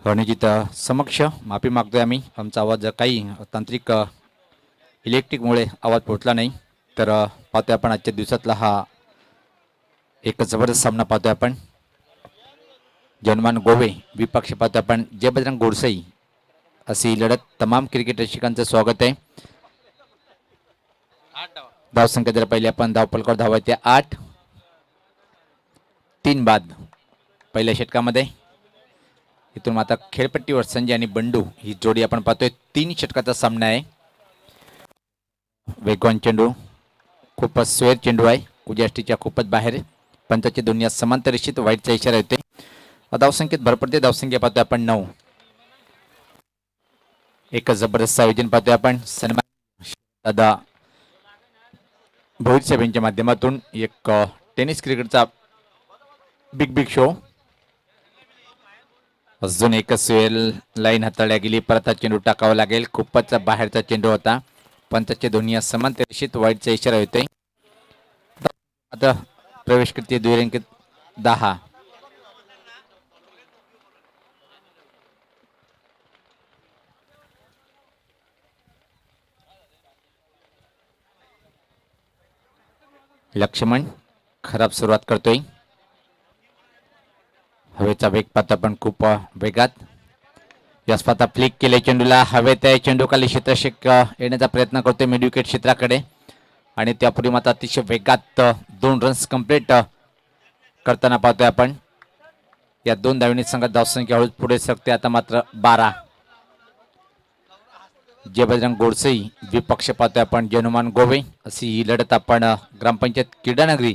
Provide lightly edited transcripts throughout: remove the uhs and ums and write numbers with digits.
रणजित समक्ष माफी मागतोय आम्ही. आमचा आवाज काही तांत्रिक इलेक्ट्रिकमुळे आवाज पोहोचला नाही. तर पाहतोय आपण आजच्या दिवसातला हा एक जबरदस्त सामना पाहतोय आपण. जनमान गोवे विपक्ष पाहतोय आपण जय बजरंग गोडसई. अशी लढत तमाम क्रिकेट रसिकांचं स्वागत आहे. धावसंख्या जर पहिले आपण धावपलकर धावा त्या 8 3 बाद पहिल्या षटकामध्ये. इथून आता खेळपट्टीवर संजय आणि बंडू ही जोडी आपण पाहतोय. 3 षटकाचा सामना आहे. वेगवान चेंडू, खूपच स्वेर चेंडू आहे. उजाष्टीच्या खूपच बाहेर. पंचाची दुनिया समांतर रेषेत वाईटचा इशारा येते. धावसंख्येत भर पडते. धावसंख्या पाहतोय आपण 9. एक जबरदस्त आयोजन पाहतोय आपण. सन्मान दादा भोईर साहेबांच्या माध्यमातून एक टेनिस क्रिकेटचा बिग शो. अजून एक स्वेल लाईन हाताळल्या गेली. परत चेंडू टाकावा लागेल. खूपच बाहेरचा चेंडू होता. पंचाचे दोन्ही समांतर रेषेत वाईटचा इशारा येतोय. आता प्रवेश करते दुहेरी 10. लक्ष्मण खराब सुरुवात करतोय. हवेचा वेग पाहता पण खूप वेगात. यास पाहता फ्लिक केले चेंडूला. हवेत आहे चेंडू खाली क्षेत्ररक्षक येण्याचा प्रयत्न करतोय मिड विकेट क्षेत्राकडे. आणि त्यापूर्वी मात्र अतिशय वेगात 2 रन्स कंप्लीट करताना पाहतोय आपण. या 2 धावांनी संघात धावसंख्या हळूच पुढे सरकते. आता मात्र 12. जय बजरंग गोडसई विपक्ष पाहतोय आपण जनुमान गोवे. अशी ही लढत आपण ग्रामपंचायत क्रीडानगरी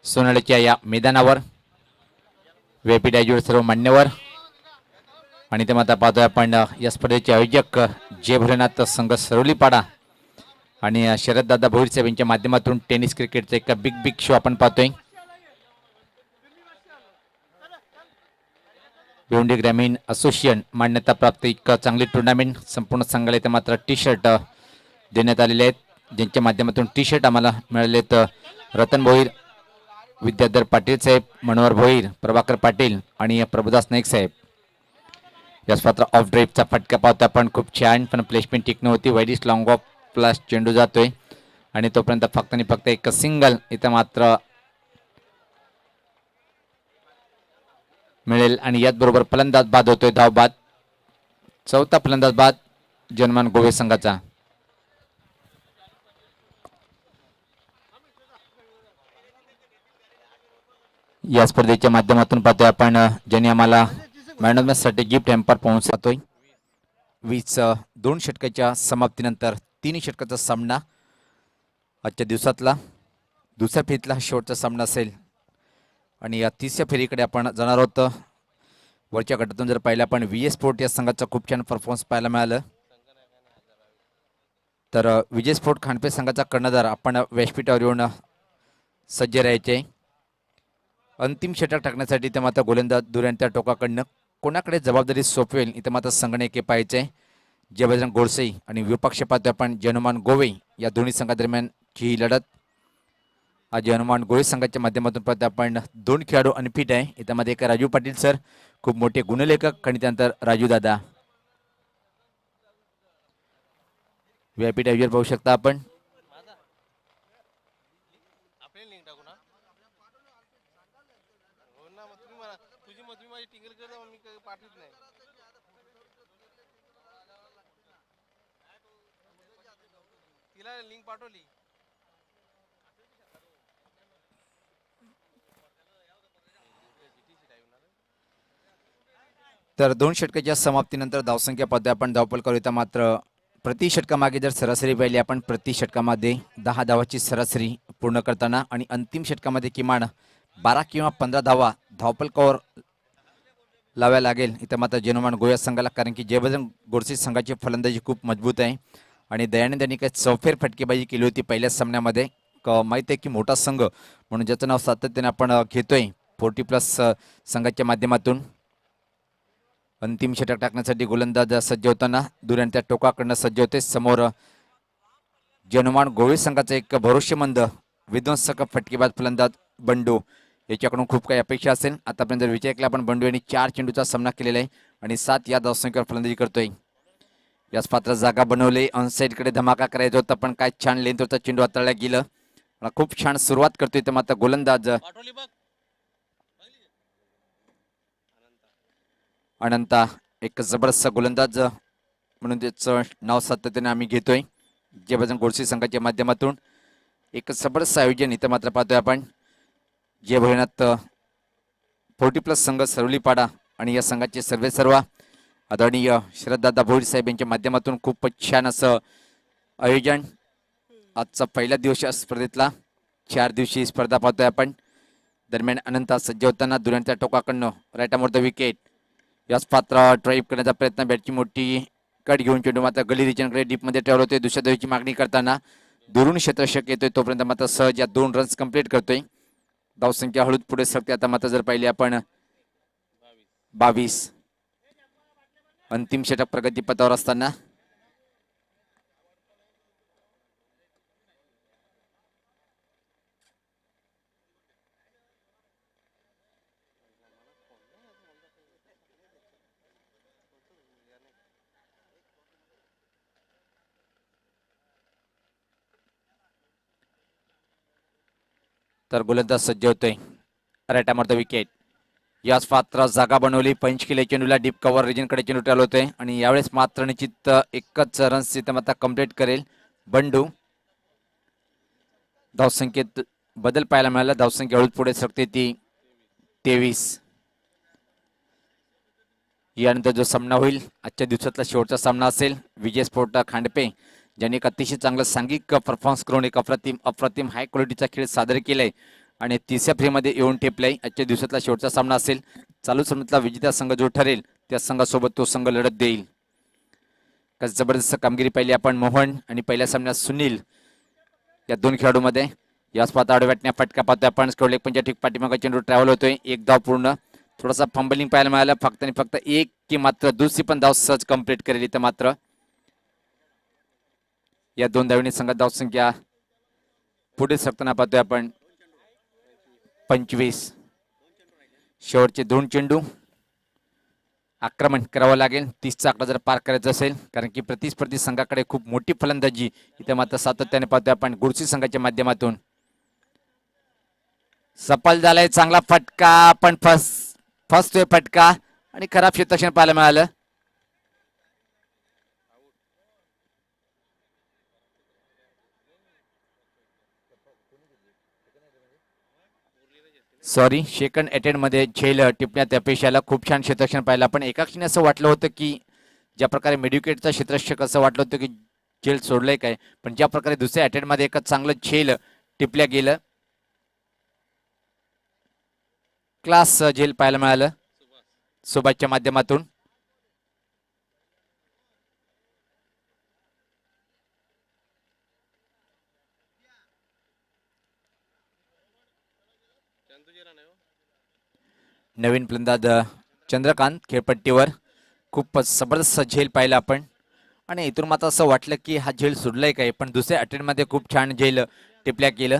सोनाळ्याच्या या मैदानावर. व्यापीडायजोड सर्व मान्यवर आणि ते मात्र पाहतोय आपण या स्पर्धेचे आयोजक जय भोलेनाथ संघ सरवलीपाडा आणि शरददादा भोईर साहेब यांच्या माध्यमातून टेनिस क्रिकेटचा एक बिग शो आपण पाहतोय. भिवंडी ग्रामीण असोसिएशन मान्यता प्राप्त एक चांगली टुर्नामेंट. संपूर्ण संघाला इथे मात्र टी शर्ट देण्यात आलेले आहेत. ज्यांच्या माध्यमातून टी शर्ट आम्हाला मिळाले आहेत रतन भोईर, विद्याधर पाटील साहेब, मनोहर भोईर, प्रभाकर पाटील आणि प्रभुदास नाईक साहेब. याच पात्र ऑफ ड्राईव्हचा फटका पाहतो आपण. खूप छान पण प्लेसमेंट टिक नव्हती. वाईडिश लॉंग ऑफ प्लस चेंडू जातोय आणि तोपर्यंत फक्त आणि फक्त एक सिंगल इथं मात्र मिळेल. आणि याच बरोबर फलंदाज बाद होतोय. धाव बाद. चौथा फलंदाज बाद जनमान गोवे संघाचा. या स्पर्धेच्या माध्यमातून पाहतोय आपण ज्यांनी आम्हाला मॅनेजमेंटसाठी गिफ्ट हॅम्पर पोहोचतोय. 2 षटकाच्या समाप्तीनंतर 3 षटकाचा सामना आजच्या दिवसातला दुसऱ्या फेरीतला शेवटचा सामना असेल. आणि या 3ऱ्या फेरीकडे आपण जाणार आहोत. वरच्या गटातून जर पाहिलं आपण विजय स्पोर्ट या संघाचा खूप छान परफॉर्मन्स पाहायला मिळालं. तर विजय स्पोर्ट खांडपे संघाचा कर्णधार आपण व्यासपीठावर येऊन सज्ज राहायचे. अंतिम षटक टाकण्यासाठी इथे मात्र गोलंदाज दुऱ्यांच्या टोकाकडनं कोणाकडे जबाबदारी सोपवेल इथे मात्र संगणके पाहायचे. जय बजरंग गोडसई आणि विपक्ष पाहतोय आपण जनुमान गोवे या दोन्ही संघादरम्यानची ही लढत. आज हनुमान गोळे संघाच्या माध्यमातून पाहतो आपण 2 खेळाडू अनफिट आहे. यामध्ये एक राजू पाटील सर खूप मोठे गुणलेखक आणि त्यानंतर राजू दादा. व्हीआयपी डायव्हर पाहू शकता आपण. लिंक पाठवली. तर 2 षटकाच्या समाप्तीनंतर धावसंख्या पाहतोय आपण. धावपलकर मात्र प्रति षटकामागे जर सरासरी पाहिली आपण प्रति षटकामध्ये 10 धावाची सरासरी पूर्ण करताना आणि अंतिम षटकामध्ये किमान 12 किंवा 15 धावा धावपलकावर लावायला लागेल इथं मात्र जनुमान गोया संघाला. कारण की जयबजरंग गोडसे संघाची फलंदाजी खूप मजबूत आहे आणि दयानंद यांनी काही चौफेर फटकेबाजी केली होती पहिल्याच सामन्यामध्ये. माहिती आहे की मोठा संघ म्हणून ज्याचं नाव सातत्याने आपण घेतोय 40+ संघाच्या माध्यमातून. अंतिम षटक टाकण्यासाठी गोलंदाज सज्ज होताना दुऱ्यांच्या टोकाकडनं सज्ज होते. समोर जनुमान गोवे संघाचा एक भरोसेमंद विध्वंसक फटकेबाज फलंदाज बंडू याच्याकडून खूप काही अपेक्षा असेल. आतापर्यंत जर विचार केला आपण बंडू यांनी 4 चेंडूचा सामना केलेला आहे. आणि 7 या धावसंख्येवर फलंदाजी करतोय. याच पात्र जागा बनवले, ऑनसाईड कडे धमाका करायचा होता पण काय छान लेंथ होता, चेंडू हाताळला गेलं. खूप छान सुरुवात करतोय तर मात्र गोलंदाज पाठवली बघ. अनंता एक जबरदस्त गोलंदाज म्हणून त्याचं नाव सातत्याने आम्ही घेतोय. जे बजन गोडसे संघाच्या माध्यमातून एक जबरदस्त आयोजन इथं मात्र पाहतोय आपण. जे भजनात 40+ संघ सरवलीपाडा आणि या संघाचे सर्वेसर्वा आदरणीय शरददादा भोईर साहेब यांच्या माध्यमातून खूपच छान असं आयोजन. आजचा पहिला दिवस या स्पर्धेतला 4 दिवसीय स्पर्धा पाहतोय आपण. दरम्यान अनंता सज्ज होताना दुरांच्या टोकाकडनं राईट मोर द विकेट. याच पात्र ड्राईव्ह करण्याचा प्रयत्न, बॅटची मोठी कट घेऊन चेंडू मात्र गली रिजनकडे डीपमध्ये ट्रॅव्हल होतोय. दुसऱ्या धावेची मागणी करताना दुरून क्षेत्ररक्षक येतोय, तोपर्यंत मात्र सहज या 2 रन्स कंप्लीट करतोय. धावसंख्या हळूच पुढे सरते. आता मात्र जर पाहिले आपण 22. अंतिम षटक प्रगतीपथावर असताना तर गोलंदाज सज्ज होतोय. Write the wicket. याच पात्र जागा बनवली, पंच केले चेंडूला, डीप कव्हर रिजनकडे चेंडू ट्रॅव्हल होतोय आणि यावेळेस मात्र निश्चित एकच रन्स इथं मात्र कंप्लीट करेल बंडू. धावसंख्येत बदल पाहायला मिळाला. धावसंख्या हळूच पुढे सरकते ती 23. यानंतर जो सामना होईल आजच्या दिवसातला शेवटचा सामना असेल विजय स्पोर्ट खांडपे, ज्यांनी एक अतिशय चांगलं सांघिक परफॉर्मन्स करून एक अप्रतिम हाय क्वालिटीचा खेळ सादर केलाय आणि तिसऱ्या फ्रेमध्ये येऊन टेपलाय. आजच्या दिवसातला शेवटचा सामना असेल. चालू सामन्यातला विजेता संघ जो ठरेल त्या संघासोबत तो संघ लढत देईल. कसं जबरदस्त कामगिरी पाहिली आपण मोहन आणि पहिल्या सामन्यात सुनील या 2 खेळाडूमध्ये. याच पात्र आडव्याटण्या फटका पाहतोय आपण. स्कोर लेग पंच्या ठीक पाठीमागे चेंडू ट्रॅव्हल होतोय. एक धाव पूर्ण. थोडासा फंबलिंग पाहायला मिळालं. फक्त आणि फक्त एक की मात्र दुसरी पण धाव सहज कंप्लीट करेल इथं मात्र. या 2 धावनी संघात धावसंख्या पुढे सरकताना पाहतोय आपण 25. शेवटचे 2 चेंडू आक्रमण करावं लागेल 30चा आकडा जर पार करायचा असेल, कारण की प्रतिस्पर्धी संघाकडे खूप मोठी फलंदाजी इथे मात्र सातत्याने पाहतोय आपण गुडसी संघाच्या माध्यमातून. सफल झालाय चांगला फटका, पण फसतोय फटका आणि खराब क्षेत्ररक्षण पाहायला मिळालं. सॉरी, सेकंड अटेम्प्ट मध्ये झेल टिपण्यात अपयशाला. खूप छान क्षेत्ररक्षण पाहिलं आपण. एका क्षणी असं वाटलं होतं की ज्या प्रकारे मेड्युकेटचा क्षेत्ररक्षक असं वाटलं होतं की झेल सोडलंय काय, पण ज्या प्रकारे दुसऱ्या अटेम्प्ट मध्ये एक चांगलं झेल टिपल्या गेलं, क्लास झेल पाहायला मिळालं सुभाषच्या माध्यमातून. नवीन फलंदाज चंद्रकांत खेळपट्टीवर. खूप जबरदस्त झेल पाहिला आपण आणि इथून मात्र असं वाटलं की हा झेल सोडलाय काय, पण दुसऱ्या अटेम्प्ट मध्ये खूप छान झेल टिपल्या गेलं.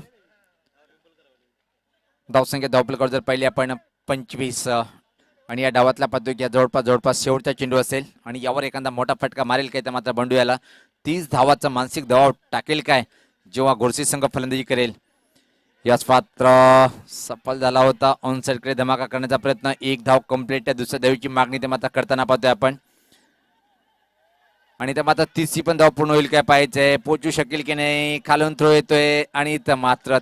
धावसंख्या धावपलकावर जर पाहिली आपण 25 आणि या डावातला पाहतोय की जवळपास शेवटचा चेंडू असेल आणि यावर एखादा मोठा फटका मारेल काय तर मात्र बंडू याला 30 धावाचा मानसिक दबाव टाकेल काय जेव्हा गोरसी संघ फलंदाजी करेल. याच पात्र सफल झाला होता. ऑन साईडकडे धमाका करण्याचा प्रयत्न, 1 धाव कंप्लीट. त्या दुसऱ्या धावेची मागणी ते मात्र करताना पाहतोय आपण आणि ते मात्र 30ची पण धाव पूर्ण होईल काय पाहायचंय, पोहोचू शकेल की नाही. खालून थ्रो येतोय आणि इथं मात्र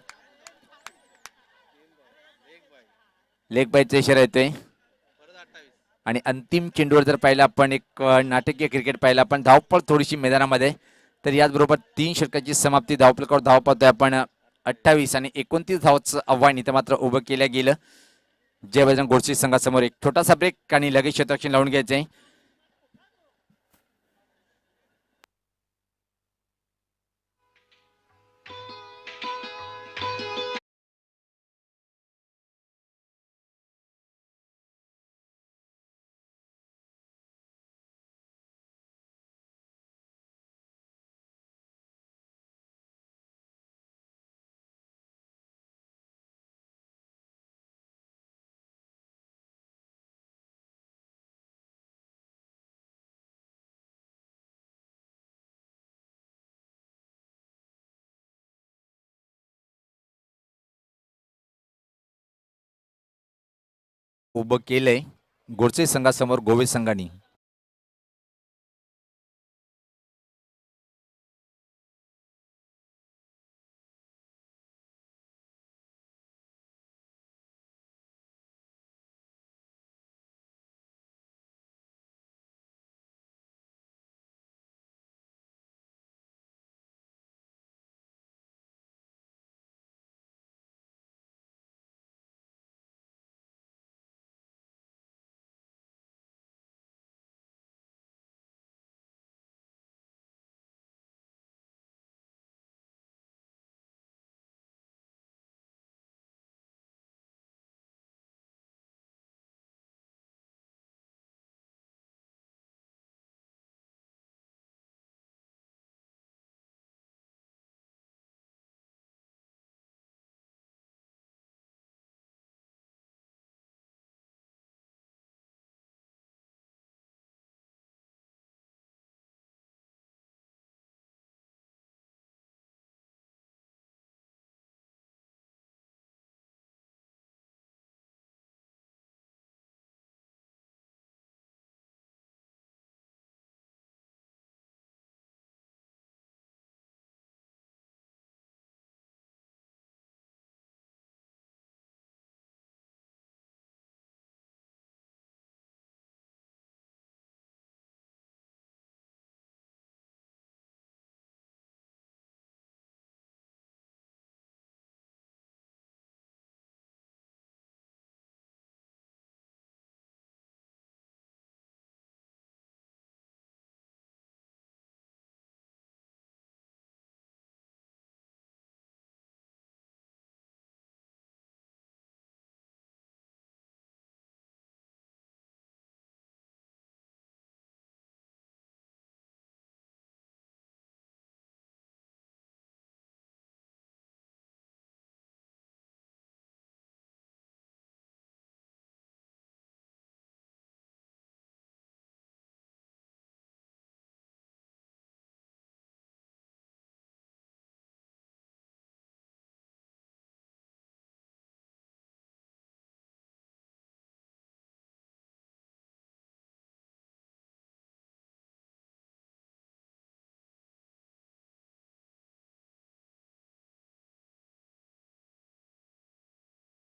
लेग बायचा इशारा येतोय आणि अंतिम चेंडूवर जर पाहिलं आपण एक नाटकीय क्रिकेट पाहिलं आपण. धावपळ थोडीशी मैदानामध्ये, तर याचबरोबर 3 षटकाची समाप्ती. धावपलकावर धाव पाहतोय आपण 28 आणि 29 धावाचं आव्हान इथं मात्र उभं केलं गेलं. जय बजरंग गोडसे संघासमोर एक छोटासा ब्रेक आणि लगेच क्षेत्ररक्षण लावून घ्यायचंय. उभं केलंय गोरचे संघासमोर गोवे संघाने.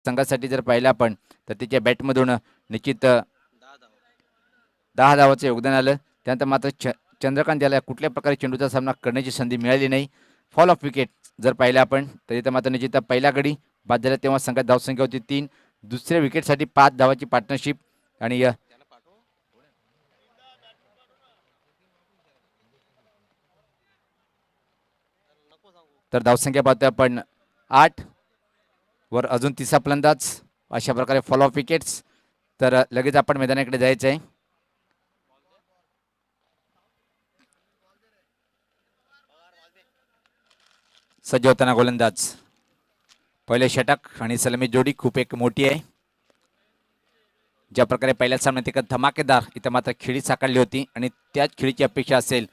संघासाठी जर पाहिलं आपण तर त्याच्या बॅटमधून निश्चित 10 धावाचं योगदान आलं. त्यानंतर मात्र चंद्रकांत याला कुठल्या प्रकारे चेंडूचा सामना करण्याची संधी मिळाली नाही. फॉल ऑफ विकेट जर पाहिलं आपण तर इथं मात्र निश्चित पहिला गडी बाद झाला तेव्हा संघात धावसंख्या होती 3. दुसऱ्या विकेटसाठी 5 धावाची पार्टनरशिप आणि तर धावसंख्या पाहतोय आपण 8 वर अजून तिसरा फलंदाज. अशा प्रकारे फॉल ऑफ विकेट्स. तर लगेच आपण मैदानाकडे जायचं आहे. सज्ज होताना गोलंदाज. पहिले षटक आणि सलामी जोडी खूप एक मोठी आहे. ज्या प्रकारे पहिल्या सामन्यात एक धमाकेदार इथं मात्र खेळी साकारली होती आणि त्याच खेळीची अपेक्षा असेल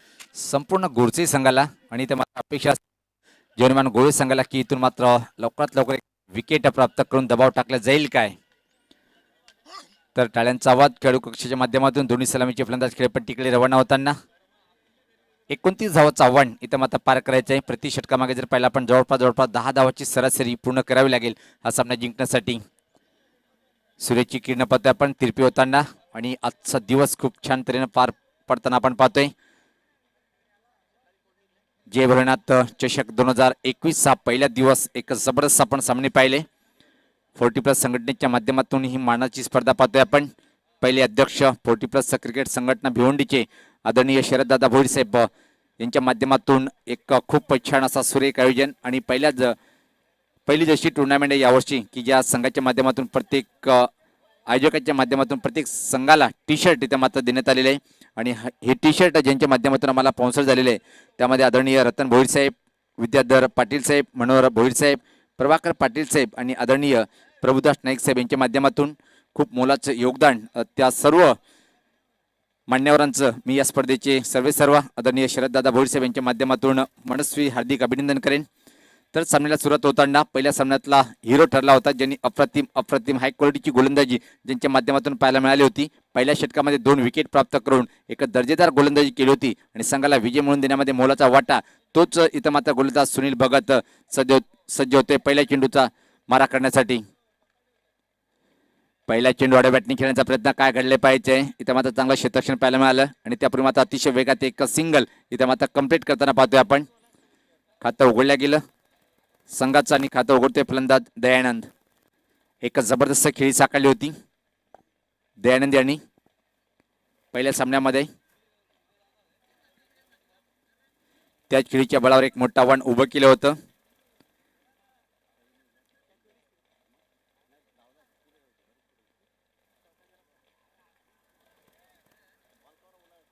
संपूर्ण गोरचे संघाला आणि इथं मात्र अपेक्षा जयमान गोळे संघाला की इथून मात्र लवकरात लवकर विकेट प्राप्त करून दबाव टाकला जाईल काय. तर टाळ्यांचा आवाज खेळाडू कक्षाच्या माध्यमातून दोन्ही सलामीचे फलंदाज खेळपट्टीकडे रवाना होताना 29 धावाचं आव्हान इथं मात्र पार करायचं आहे. प्रति षटकामागे जर पाहिलं आपण जवळपास 10 धावाची सरासरी पूर्ण करावी लागेल हा सामना जिंकण्यासाठी. सूर्याची किरण पाहतोय आपण तिरपी होताना आणि आजचा दिवस खूप छान तऱ्हेने पार पडताना आपण पाहतोय. जय भोलेनाथ चषक 2021 हा पहिला दिवस एक जबरदस्त आपण सामने पाहिले. 40+ संघटनेच्या माध्यमातून ही मानाची स्पर्धा पाहतोय आपण. पहिले अध्यक्ष 40+ क्रिकेट संघटना भिवंडीचे आदरणीय शरददादा भोईर साहेब यांच्या माध्यमातून एक खूप छान असा सुरेख आयोजन आणि पहिली जशी टुर्नामेंट आहे यावर्षी की ज्या संघाच्या माध्यमातून प्रत्येक आयोजकाच्या माध्यमातून प्रत्येक संघाला टी शर्ट इथे मात्र देण्यात आलेले आहे. आणि हे टी शर्ट ज्यांच्या माध्यमातून आम्हाला स्पॉन्सर झालेले आहे त्यामध्ये आदरणीय रतन भोईर साहेब, विद्याधर पाटील साहेब, मनोहर भोईर साहेब, प्रभाकर पाटील साहेब आणि आदरणीय प्रभुदास नाईक साहेब यांच्या माध्यमातून खूप मोलाचं योगदान त्या सर्व मान्यवरांचं मी या स्पर्धेचे सर्व आदरणीय शरददादा भोईर साहेब यांच्या माध्यमातून मनस्वी हार्दिक अभिनंदन करेन. तर सामन्याला सुरुवात होताना पहिल्या सामन्यातला हिरो ठरला होता, ज्यांनी अप्रतिम अप्रतिम हाय क्वालिटीची गोलंदाजी ज्यांच्या माध्यमातून पाहायला मिळाली होती. पहिल्या षटकामध्ये 2 विकेट प्राप्त करून एक दर्जेदार गोलंदाजी केली होती आणि संघाला विजय मिळवून देण्यामध्ये मोलाचा वाटा तोच इथं मात्र गोलंदाज सुनील भगत सज्ज होते पहिल्या चेंडूचा मारा करण्यासाठी. पहिल्या चेंडूवाड्या बॅटिंग खेळण्याचा प्रयत्न काय घडले पाहिजे. इथं मात्र चांगलं क्षेत्ररक्षण पाहायला मिळालं आणि त्यापूर्वी मात्र अतिशय वेगात एक सिंगल इथं मात्र कंप्लीट करताना पाहतोय आपण. खातं उघडल्या गेलं संघाचं आणि खातं उघडतोय फलंदाज दयानंद. एक जबरदस्त खेळी साकारली होती दयानंद यांनी पहिल्या सामन्यामध्ये. त्या खेळीच्या बळावर एक मोठं आव्हान उभं केलं होतं.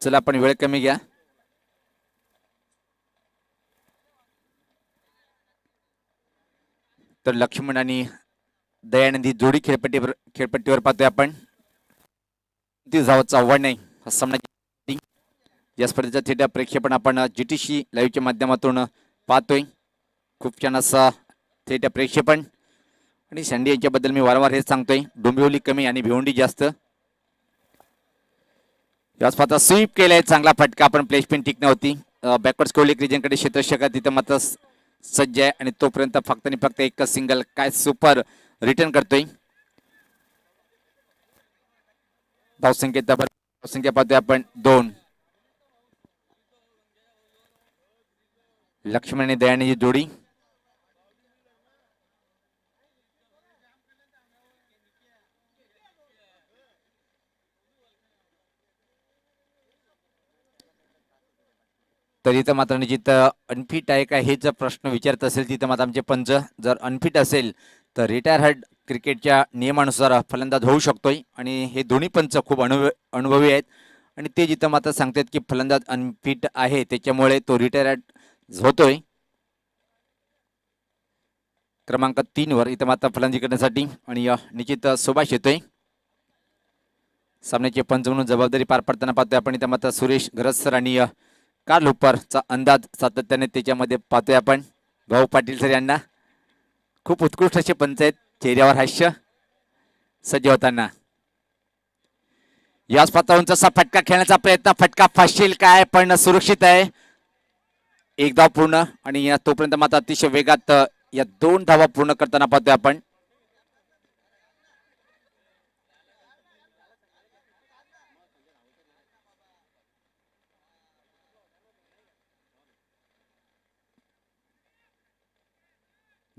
चला आपण वेळ कमी घ्या. तर लक्ष्मण आणि दयानंद ही जोडी खेळपट्टीवर पाहतोय आपण. धावाचं आव्हान नाही हा सामना. या स्पर्धेचा थेट प्रेक्षेपण आपण GTC लाईव्हच्या माध्यमातून पाहतोय. खूप छान असा थेट प्रेक्षेपण. आणि सँडी यांच्याबद्दल मी वारंवार हेच सांगतोय, डोंबिवली कमी आणि भिवंडी जास्त. याच पाहता स्वीप केलाय, चांगला फटका पण प्लेसमेंट ठीक नव्हती. बॅकवर्ड स्कोलिक रिजनकडे क्षेत्ररक्षक तिथं मात्र सज्ज आहे आणि तोपर्यंत फक्त आणि फक्त एक सिंगल. काय सुपर रिटर्न करतोय. धावसंख्या पाहतोय आपण 2. लक्ष्मण आणि दयाने ही जोडी. तरी तर मात्र निश्चित अनफिट आहे का हे जर प्रश्न विचारत असेल तिथं मात्र आमचे पंच जर अनफिट असेल तर रिटायर्ड क्रिकेटच्या नियमानुसार फलंदाज होऊ शकतोय. आणि हे दोन्ही पंच खूप अनुभवी आहेत आणि ते जिथं मात्र सांगतात की फलंदाज अनफिट आहे त्याच्यामुळे तो रिटायर्ड होतोय. क्रमांक 3 वर इथं मात्र फलंदाजी करण्यासाठी आणि निश्चित सुभाष येतोय. सामन्याचे पंच म्हणून जबाबदारी पार पडताना पाहतोय आपण. इथं मात्र सुरेश घरसर आणि कार्ल हुपरचा अंदाज सातत्याने त्याच्यामध्ये पाहतोय आपण. भाऊ पाटील सर यांना खूप उत्कृष्ट असे पंच आहेत, चेहऱ्यावर हास्य सज्ज होताना. याच पात्रावरून फटका खेळण्याचा प्रयत्न, फटका फसशील काय पण सुरक्षित आहे. एक धाव पूर्ण आणि तोपर्यंत मात्र अतिशय वेगात या 2 धावा पूर्ण करताना पाहतोय आपण.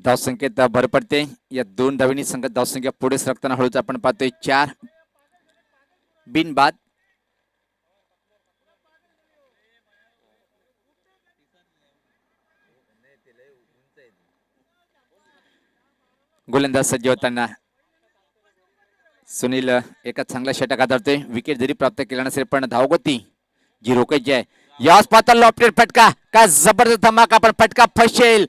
धावसंख्येत भर पडते. या 2 धावांनी संघ धावसंख्या पुढे सरकताना हळूच आपण पाहतोय. 4 बिनबाद. गोलंदाज सज्ज होताना सुनील एका चांगल्या षटक आधारतोय. विकेट जरी प्राप्त केला नसेल पण धावगती जी रोखायची आहे. याच पात्र लॉफ्टेड फटका, काय जबरदस्त धमाका पण फटका फसेल.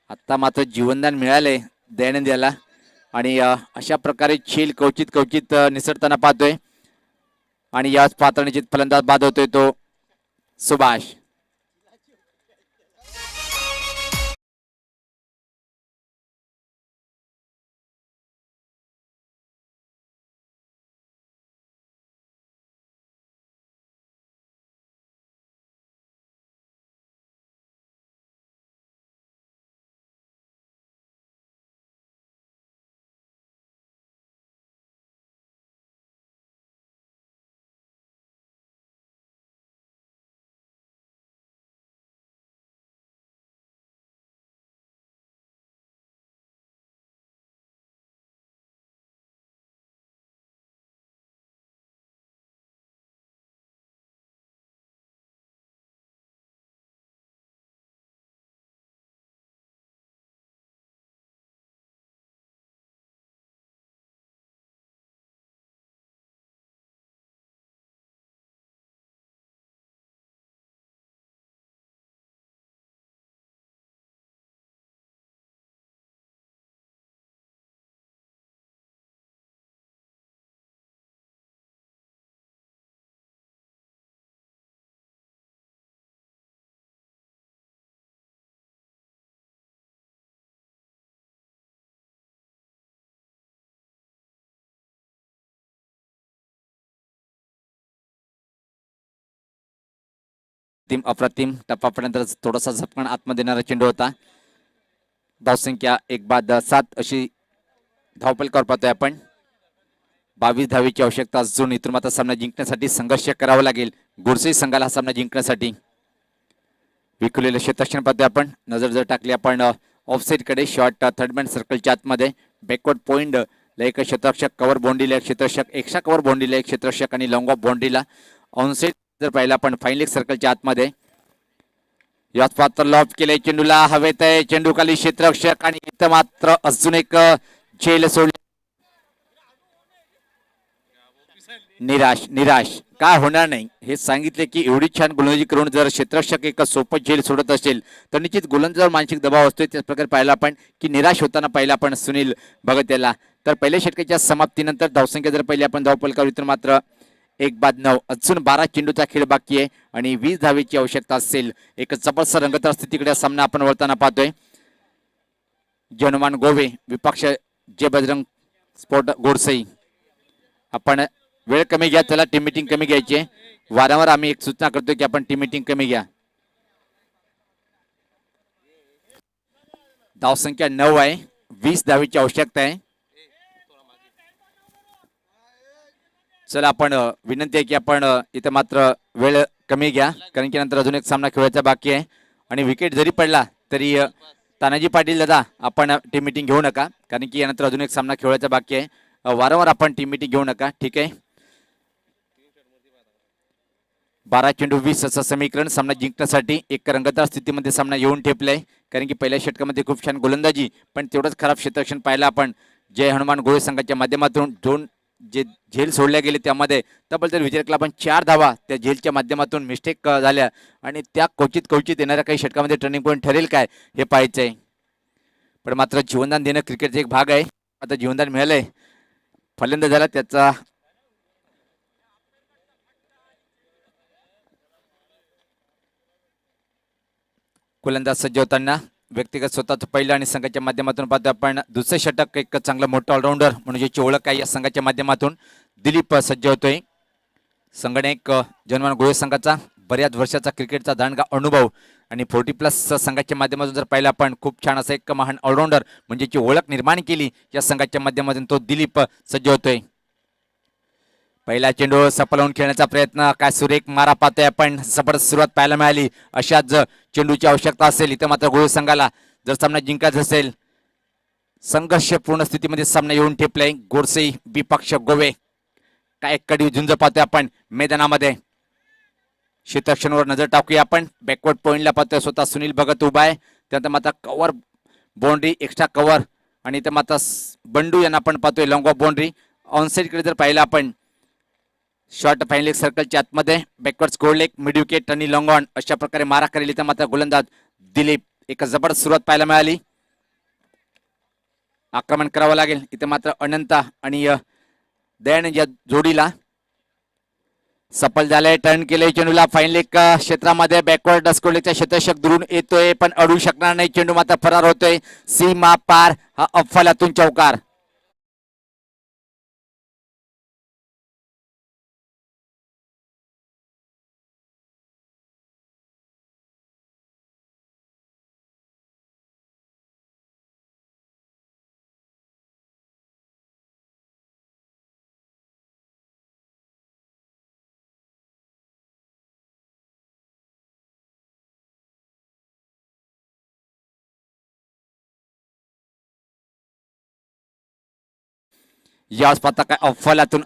आता मात्र जीवनदान मिळाले दयानंद याला आणि अशा प्रकारे खेळ कवचित निसटताना पाहतोय. आणि याच पातळीची फलंदाज बाद होतोय तो सुभाष. अप्रतिम टप्पापर्यंत थोडासा झपकन आतमध्ये येणारा चेंडू होता. धावसंख्या 1-7 अशी धावपल कर पाहतोय आपण. 22 धावेची आवश्यकता असून इथून मात्र सामना जिंकण्यासाठी संघर्ष करावा लागेल गोरसे संघाला हा सामना जिंकण्यासाठी. विखुरलेलं क्षेत्ररक्षण पाहतोय आपण. नजर जर टाकली आपण ऑफसाईड कडे, शॉट थर्ड मॅन सर्कलच्या आतमध्ये, बॅकवर्ड पॉइंट एक क्षेत्ररक्षक, कव्हर बाउंड्रीला एक क्षेत्ररक्षक, एक्स्ट्रा कव्हर बाउंड्रीला एक क्षेत्ररक्षक आणि लॉंग ऑफ बाउंड्रीला. ऑनसाईड जर पाहिला आपण फाईन लेग सर्कलच्या आतमध्ये. याच पात्र लॉफ केले चेंडूला हवेत आहे, चेंडू खाली क्षेत्ररक्षक आणि इथं मात्र अजून एक झेल सोडली. निराश निराश काय होणार नाही हे सांगितले की एवढी छान गोलंदाजी करून जर क्षेत्ररक्षक एक सोपं झेल सोडत असेल तर निश्चित गोलंदाजावर मानसिक दबाव असतोय. त्याच प्रकारे पाहिला आपण की निराश होताना पाहिला आपण सुनील भगत याला. तर पहिल्या षटकाच्या समाप्तीनंतर धावसंख्या जर पहिली आपण धावपल करू तर मात्र 1-9 अजून 12 चेंडूचा खेळ बाकी आहे आणि 20 धावेची आवश्यकता असेल. एक जबरदस्त रंगतदार स्थितीकडे सामना आपण वळताना पाहतोय. जनमान गोवे विपक्ष जे बजरंग स्पोर्ट गोडसई. आपण वेळ कमी घ्या, त्याला टीम मीटिंग कमी घ्यायची आहे. वारंवार आम्ही एक सूचना करतो की आपण टीम मीटिंग कमी घ्या. धावसंख्या 9 आहे, 20 धावेची आवश्यकता आहे. चला आपण विनंती आहे की आपण इथे मात्र वेळ कमी घ्या कारण की नंतर अजून एक सामना खेळायचा बाकी आहे आणि विकेट जरी पडला तरी तानाजी पाटील दादा आपण टीम मीटिंग घेऊ नका कारण की यानंतर अजून एक सामना खेळायचा बाकी आहे. वारंवार आपण टीम मीटिंग घेऊ नका, ठीक आहे. 12 चेंडू 20 असं समीकरण सामना जिंकण्यासाठी एक रंगतदार स्थितीमध्ये सामना येऊन ठेपलाय कारण की पहिल्या षटकामध्ये खूप छान गोलंदाजी पण तेवढंच खराब क्षेत्ररक्षण पाहिलं आपण. जय हनुमान गोळे संघाच्या माध्यमातून दोन जे झेल सोडल्या गेले त्यामध्ये तब्बल तर विजय क्लब 4 धावा त्या झेलच्या माध्यमातून मिस्टेक झाल्या आणि त्या क्वचित येणाऱ्या काही षटकामध्ये टर्निंग पॉईंट ठरेल काय हे पाहायचंय. पण मात्र जीवनदान देणं क्रिकेटचा एक भाग आहे. आता जीवनदान मिळालंय, फलंदाज झाला त्याचा गोलंदाज सज्ज होताना व्यक्तिगत स्वतःच पहिलं आणि संघाच्या माध्यमातून पाहतो आपण दुसरे षटक एक चांगला मोठा ऑलराऊंडर म्हणून ज्याची ओळख आहे या संघाच्या माध्यमातून दिलीप सज्ज होतोय. संघटक जनमान गोळे संघाचा बऱ्याच वर्षाचा क्रिकेटचा दांडगा अनुभव आणि 40+ संघाच्या माध्यमातून जर पाहिलं आपण खूप छान असा एक महान ऑलराऊंडर म्हणजे जी ओळख निर्माण केली या संघाच्या माध्यमातून तो दिलीप सज्ज होतोय. पहिला चेंडू सफल खेळण्याचा प्रयत्न, काय सुरेख मारा पाहतोय आपण, जबरदस्त सुरुवात पाहायला मिळाली. अशाच चेंडूची आवश्यकता असेल इथं मात्र गोळे संघाला जर सामना जिंकायचा असेल. संघर्षपूर्ण स्थितीमध्ये सामना येऊन ठेपलाय. गोडसे विपक्ष गोवे काय कडी झुंज पाहतोय आपण मैदानामध्ये. क्षेत्ररक्षणावर नजर टाकूया आपण. बॅकवर्ड पॉइंटला पाहतोय स्वतः सुनील भगत उभा आहे. त्यानंतर मात्र कव्हर बाउंड्री एक्स्ट्रा कव्हर आणि इथं मात्र बंडू यांना आपण पाहतोय लॉंग ऑफ बाउंड्री. ऑनसाईड कडे जर पाहिलं आपण शॉर्ट फाईन लेग सर्कलच्या आतमध्ये backward score leg mid wicket आणि लॉंग ऑन अशा प्रकारे मारा करेल इथं मात्र गोलंदाज दिलीप. एक जबरदस्त सुरुवात पाहायला मिळाली. आक्रमण करावं लागेल इथं मात्र अनंता आणि दयानंद या जोडीला. सफल झालंय, टर्न केलंय चेंडूला फाईन लेग क्षेत्रामध्ये बॅकवर्ड स्कोरलेगचा क्षेत्ररक्षक दुरून येतोय पण अडू शकणार नाही. चेंडू मात्र फरार होतोय सीमा पार. हा अफलातून चौकार. याच पाहता काय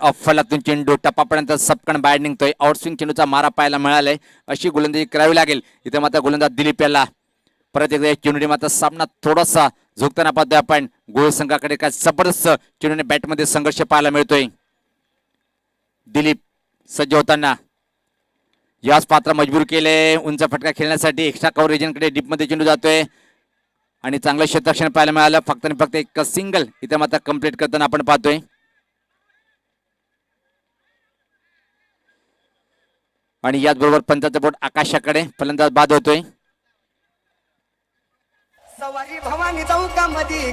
अफलातून चेंडू टप्पापर्यंत सपकन बाहेर निघतोय. आउटस्विंग चेंडूचा मारा पाहायला मिळालाय. अशी गोलंदाजी करावी लागेल इथे मात्र गोलंदाज दिलीप याला. परत एकदा चेंडूने मात्र सामना थोडासा झुकताना पाहतोय आपण. गोल संघाकडे काय जबरदस्त चेंडूने बॅटमध्ये संघर्ष पाहायला मिळतोय. दिलीप सज्ज होताना याच पात्र मजबूर केले उंच फटका खेळण्यासाठी. एक्स्ट्रा कव्हर एजंटकडे डीपमध्ये चेंडू जातोय आणि चांगलं क्षेत्ररक्षण पाहायला मिळालं. फक्त आणि फक्त एक सिंगल इथे मात्र कंप्लीट करताना आपण पाहतोय. आणि याचबरोबर पंचाचं बोट आकाशाकडे, फलंदाज बाद होतोय. सवारी भवानी चौकामध्ये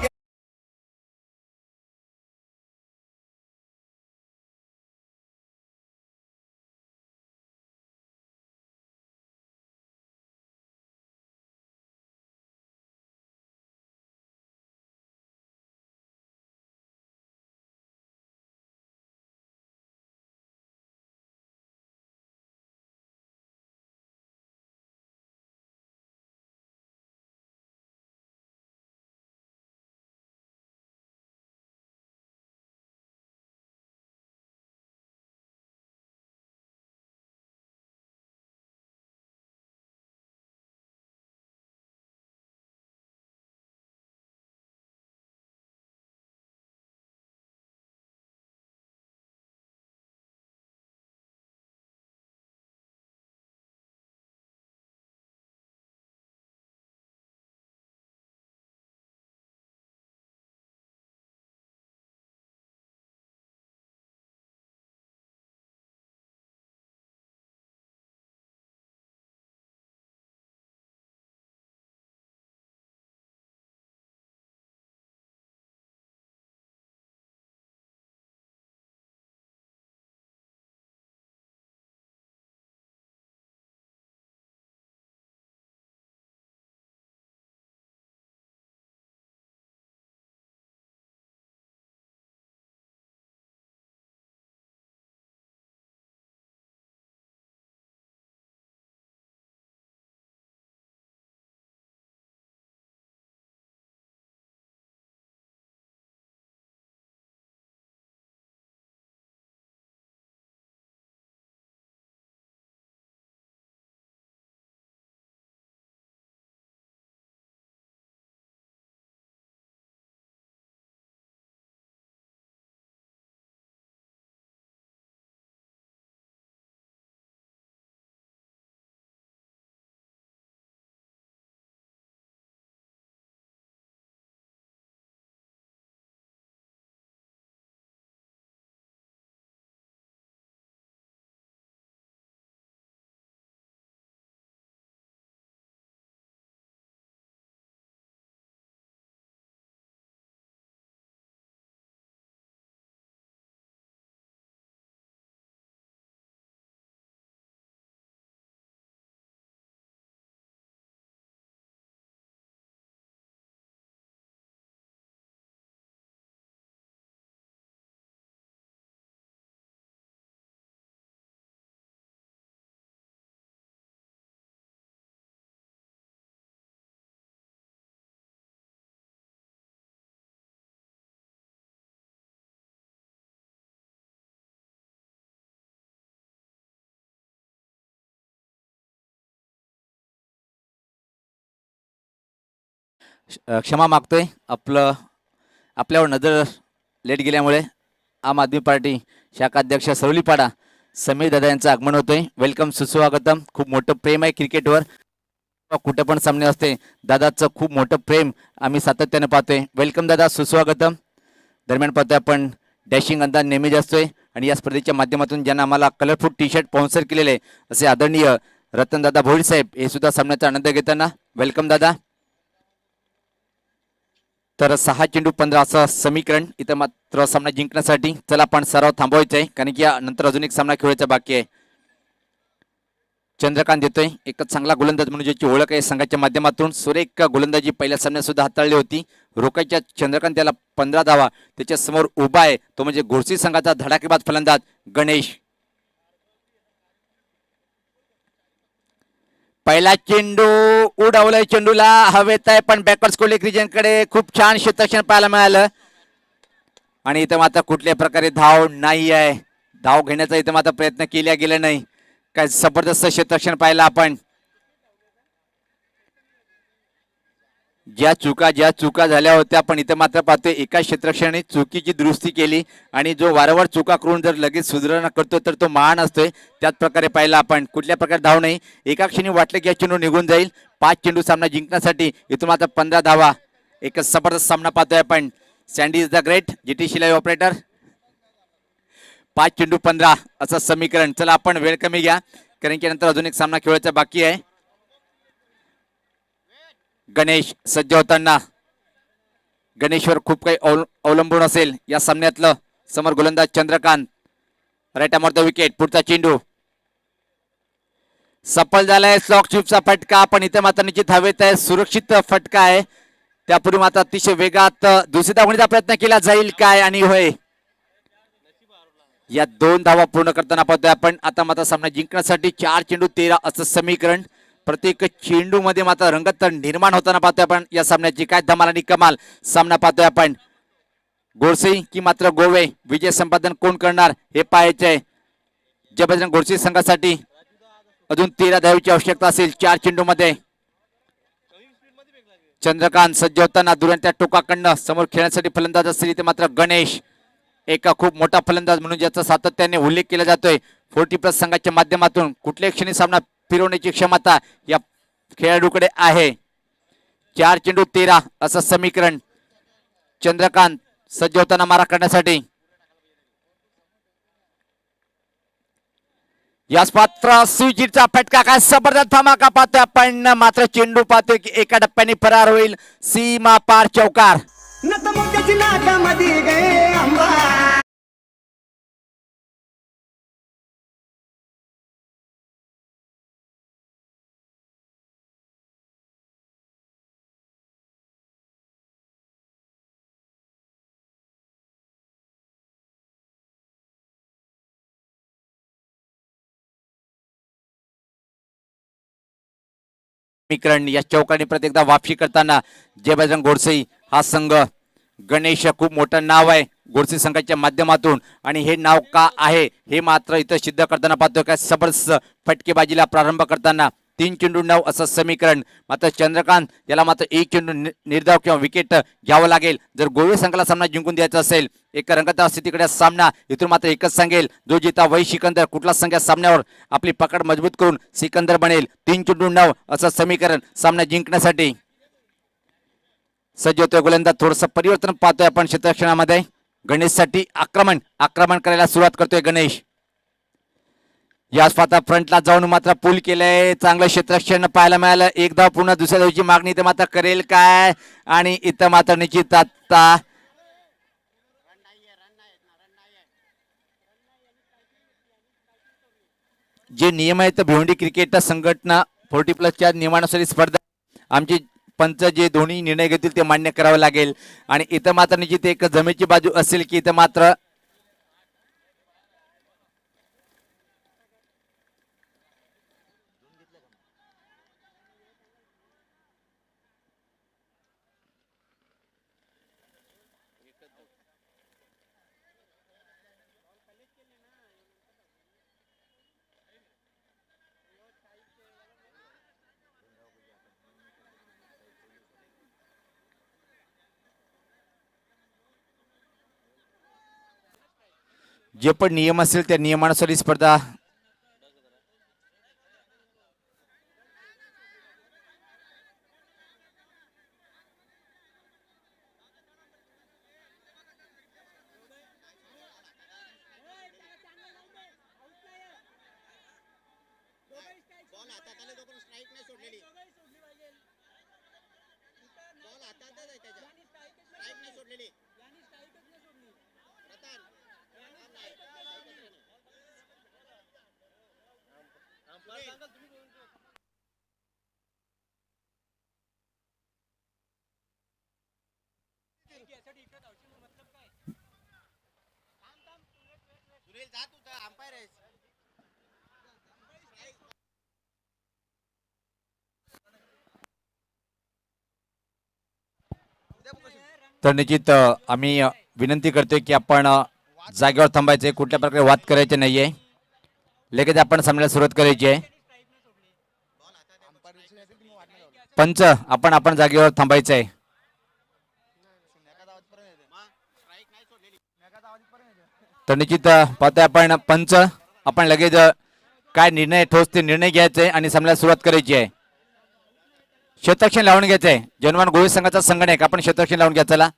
क्षमा मागतोय आपल्यावर नजर लेट गेल्यामुळे. आम आदमी पार्टी शाखाध्यक्ष सरवलीपाडा समीर दादा यांचं आगमन होतंय. वेलकम, सुस्वागतम. खूप मोठं प्रेम आहे क्रिकेटवर. कुठे पण सामने असते दादाचं खूप मोठं प्रेम आम्ही सातत्याने पाहतोय. वेलकम दादा, सुस्वागतम. दरम्यान पाहतोय आपण डॅशिंग अंदाज नेहमीच असतोय आणि या स्पर्धेच्या माध्यमातून ज्यांना आम्हाला कलरफुल टी शर्ट स्पॉन्सर केलेले असे आदरणीय रतनदादा भोईर साहेब हे सुद्धा सामन्याचा आनंद घेताना. वेलकम दादा. तर 6 चेंडू 15 असं समीकरण इथं मात्र सामना जिंकण्यासाठी. चला आपण सराव थांबवायचा आहे कारण की नंतर अजून एक सामना खेळायचा बाकी आहे. चंद्रकांत देतोय एकच चांगला गोलंदाज म्हणून ज्याची ओळख आहे संघाच्या माध्यमातून. सुरेख गोलंदाजी पहिल्या सामन्यात सुद्धा हाताळली होती. रोकायच्या चंद्रकांत त्याला 15 धावा. त्याच्या समोर उभा आहे तो म्हणजे घोडसी संघाचा धडाकेबाज फलंदाज गणेश. पहिला चेंडू उडवलाय, चेंडूला हवेत आहे पण बॅकवर्ड स्कोलिक रिजन कडे खूप छान क्षेत्ररक्षण पाहायला मिळालं आणि इथं मात्र कुठल्याही प्रकारे धाव नाही आहे. धाव घेण्याचा इथं मात्र प्रयत्न केला गेला नाही. काय जबरदस्त क्षेत्ररक्षण पाहिलं आपण. ज्या चुका झाल्या होत्या पण इथं मात्र पाहतोय एका क्षेत्ररक्षणाने चुकीची दुरुस्ती केली आणि जो वारंवार चुका करून जर लगेच सुधारणा करतो तर तो महान असतोय. त्याच प्रकारे पाहिला आपण. कुठल्या प्रकारे धाव नाही. एका क्षणी वाटलं की हा चेंडू निघून जाईल. 5 चेंडू सामना जिंकण्यासाठी इथून मात्र 15 धावा. एकच जबरदस्त सामना पाहतोय आपण. Sandy is the great GTC live operator. 5 चेंडू 15 असं समीकरण. चला आपण वेळ कमी घ्या कारण की नंतर अजून एक सामना खेळायचा बाकी आहे. गणेश सज्ज होताना. गणेशवर खूप काही अवलंबून असेल या सामन्यातलं. समोर गोलंदाज Chandrakant. Right arm off the wicket. पुढचा चेंडू सफल झालाय. स्लॉक चिपचा फटका पण इथे मात्र निश्चित हवेत आहे. सुरक्षित फटका आहे. त्यापूर्वी मात्र अतिशय वेगात दुसरी धावण्याचा प्रयत्न केला जाईल काय आणि होय. या 2 धावा पूर्ण करताना पाहतोय आपण. आता मात्र सामना जिंकण्यासाठी 4 चेंडू 13 असं समीकरण. प्रत्येक चेंडू मध्ये मात्र रंगत निर्माण होताना पाहतोय आपण. या सामन्याची काय धमाल आणि कमाल सामना पाहतोय आपण. गोडसे की मात्र गोवे विजय संपादन कोण करणार हे पाहायचंय. जबरदस्त गोडसे संघासाठी अजून 13 धावेची आवश्यकता असेल 4 चेंडू मध्ये. चंद्रकांत सज्ज होताना दुरांच्या टोकाकडनं समोर खेळण्यासाठी फलंदाज असतील ते मात्र गणेश. एका खूप मोठा फलंदाज म्हणून ज्याचा सातत्याने उल्लेख केला जातोय 40+ संघाच्या माध्यमातून. कुठल्याही क्षणी सामना फिरवण्याची क्षमता या खेळाडूकडे आहे. 4 चेंडू 13 असं समीकरण. चंद्रकांत सज्ज होताना मारा करण्यासाठी. याच पात्र सुजितचा फटका काय जबरदस्त धमाका पाहतोय आपण. मात्र चेंडू पाहतोय की एका टप्प्याने फरार होईल. सीमा पार चौकार. समीकरण या चौकाने प्रत्येक एकदा वापसी करताना जय बजरंग गोडसे हा संघ. गणेश खूप मोठं नाव आहे गोडसे संघाच्या माध्यमातून आणि हे नाव का आहे हे मात्र इथं सिद्ध करताना पाहतोय. काय जबरदस्त फटकेबाजीला प्रारंभ करताना 3 चेंडू 9 असं समीकरण. मात्र चंद्रकांत याला मात्र 1 चेंडू निर्धाव किंवा विकेट घ्यावं लागेल जर गोवे संघाला सामना जिंकून द्यायचा असेल. एक रंगतदार स्थितीकडे सामना. इथून मात्र एकच सांगेल जो जिता वही सिकंदर. कुठला संघ सामन्यावर आपली पकड मजबूत करून सिकंदर बनेल. 3 चेंडू 9 असं समीकरण सामना जिंकण्यासाठी. सज्ज होतोय गोलंदाज. थोडंसं परिवर्तन पाहतोय आपण क्षेत्ररक्षणामध्ये. गणेशसाठी आक्रमण करायला सुरुवात करतोय गणेश. याच पाहता फ्रंटला जाऊन मात्र पूल केलंय. चांगलं क्षेत्ररक्षण पाहायला मिळालं. एक धाव पूर्ण दुसऱ्या धावची मागणी इथं मात्र करेल काय आणि इथं मात्र निश्चित आता जे नियम आहेत भिवंडी क्रिकेट संघटना 40+ नियमानुसार स्पर्धा आमची पंच जे दोन्ही निर्णय घेतील ते मान्य करावे लागेल आणि इथं मात्र निश्चित एक जमेची बाजू असेल की इथं मात्र जे पण नियम असतील त्या नियमानुसार ही स्पर्धा तर निश्चित आम्ही विनंती करतोय की आपण जागेवर थांबायचे, कुठल्या प्रकारे वाद करायचे नाहीये. लगेच आपण सामन्याला सुरुवात करायची आहे. पंच आपण आपण जागेवर थांबायचं आहे. तर निश्चित पाहतोय आपण पंच आपण लगेच काय निर्णय ठोस ते निर्णय घ्यायचे आणि सामन्याला सुरुवात करायची आहे. शतरक्षण लावून घ्यायचंय. जनवान गोविंद संघाचा संगणक आपण शतरक्षण लावून घ्या. चला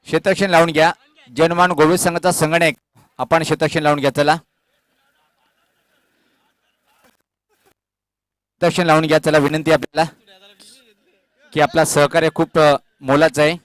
शतरक्षण लावून घ्या. जनमान गोविंद संघाचा संगणक आपण शतरक्षण लावून घ्या. चला शतरक्षण लावून घ्या. चला विनंती आपल्याला की आपला सहकार्य खूप मोलाचं आहे.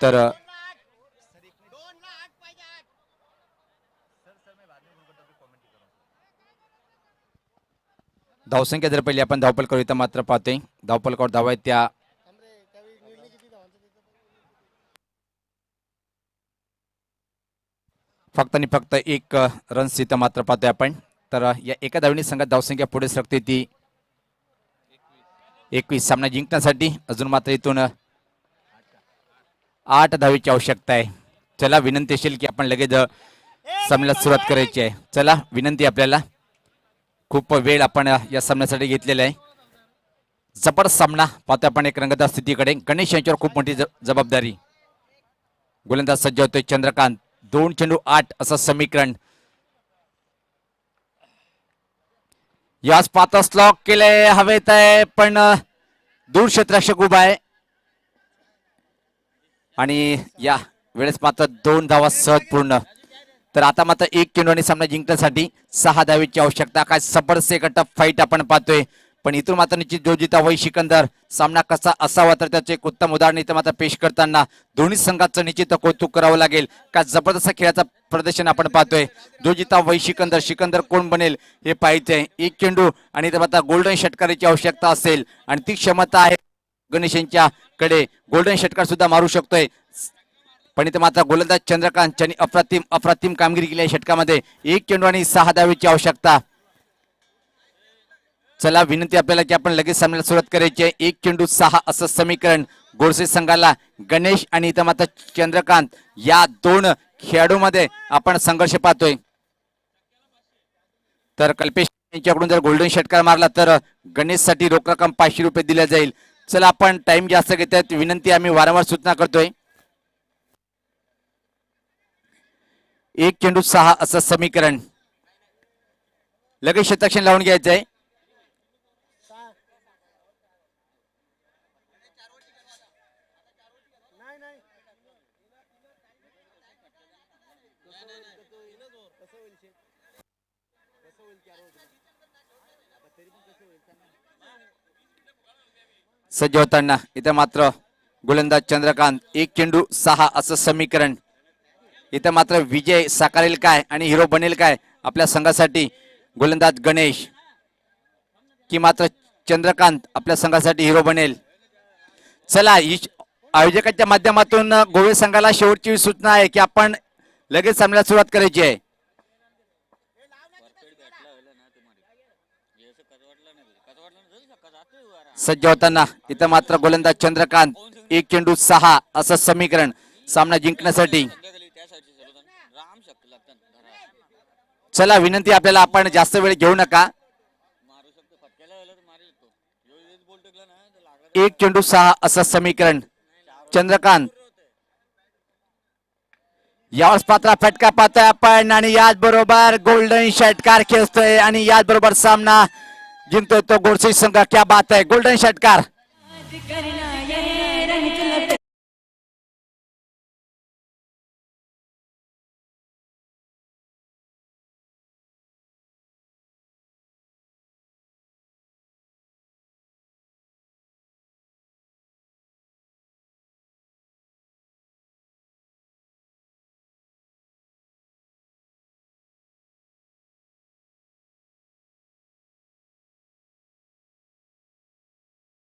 तर धावसंख्या जर पहिली आपण धावपल करू तर मात्र पाहतोय धावपलकावर धावा आहेत त्या फक्त आणि फक्त एक रन्स इथं मात्र पाहतोय आपण. तर या एका धावणी संघात धावसंख्या पुढे सरकते ती 21. सामना जिंकण्यासाठी अजून मात्र इथून 8 धावेची आवश्यकता आहे. चला विनंती असेल की आपण लगेच सामन्याला सुरुवात करायची आहे. चला विनंती आपल्याला खूप वेळ आपण या सामन्यासाठी घेतलेला आहे. जबरदस्त सामना पाहतो आपण एक रंगतदार स्थितीकडे. गणेश यांच्यावर खूप मोठी जबाबदारी. गोलंदाज सज्ज होतोय चंद्रकांत. 2 चेंडू 8 असं समीकरण. याच पाता स्लॉक केले हवेत आहे पण दूर क्षेत्ररक्षक उभा आहे आणि या वेळेस मात्र 2 धावा सहज पूर्ण. तर आता मात्र 1 चेंडू आणि सामना जिंकण्यासाठी 6 धावेची आवश्यकता. काय जबरदस्त एक टफ फाईट आपण पाहतोय, पण इथून मात्र निश्चित जो जिता वही सिकंदर सामना कसा असावा तर त्याचे एक उत्तम उदाहरण इथं मात्र पेश करताना दोन्ही संघाचं निश्चित कौतुक करावं लागेल. का जबरदस्त खेळाचं प्रदर्शन आपण पाहतोय. जो जिता वही सिकंदर, सिकंदर कोण बनेल हे पाहायचंय. 1 चेंडू आणि इथं मात्र गोल्डन षटकाराची आवश्यकता असेल आणि ती क्षमता आहे गणेश यांच्याकडे. गोल्डन षटकार सुद्धा मारू शकतोय, पण इथे मात्र गोलंदाज चंद्रकांत यांनी अप्रतिम कामगिरी केली आहे षटकामध्ये. 1 चेंडू आणि 6 धावेची आवश्यकता. चला विनंती आपल्याला की आपण लगेच सामन्याला सुरुवात करायची आहे. 1 चेंडू 6 असं समीकरण. गोरसे संघाला गणेश आणि इथं मात्र चंद्रकांत या दोन खेळाडूमध्ये आपण संघर्ष पाहतोय. तर कल्पेश यांच्याकडून जर गोल्डन षटकार मारला तर गणेशसाठी रोख रक्कम 500 रुपये दिल्या जाईल. चला आपण टाइम जास्त घेत आहेत, विनंती आम्ही वारंवार सूचना करतोय. 1 चेंडू 6 असं समीकरण. लगेच शतक्षण लावून घ्यायचंय. सज्ज होताना इथं मात्र गोलंदाज चंद्रकांत. 1 चेंडू 6 असं समीकरण. इथं मात्र विजय साकारेल काय आणि हिरो बनेल काय आपल्या संघासाठी गोलंदाज गणेश, की मात्र चंद्रकांत आपल्या संघासाठी हिरो बनेल. चला आयोजकांच्या माध्यमातून गोवे संघाला शेवटची सूचना आहे की आपण लगेच सामन्याला सुरुवात करायची आहे. सज्ज होताना इथं मात्र गोलंदाज चंद्रकांत. 1 चेंडू 6 असं समीकरण सामना जिंकण्यासाठी. चला विनंती आपल्याला आपण जास्त वेळ घेऊ नका. 1 चेंडू 6 असं समीकरण. चंद्रकांत यावेळेस पात्रा फटका पाहतोय आपण आणि याच बरोबर गोल्डन षटकार खेचतोय आणि याच बरोबर सामना जिंकतोय तो गोरसे संघ. क्या बात आहे, गोल्डन षटकार.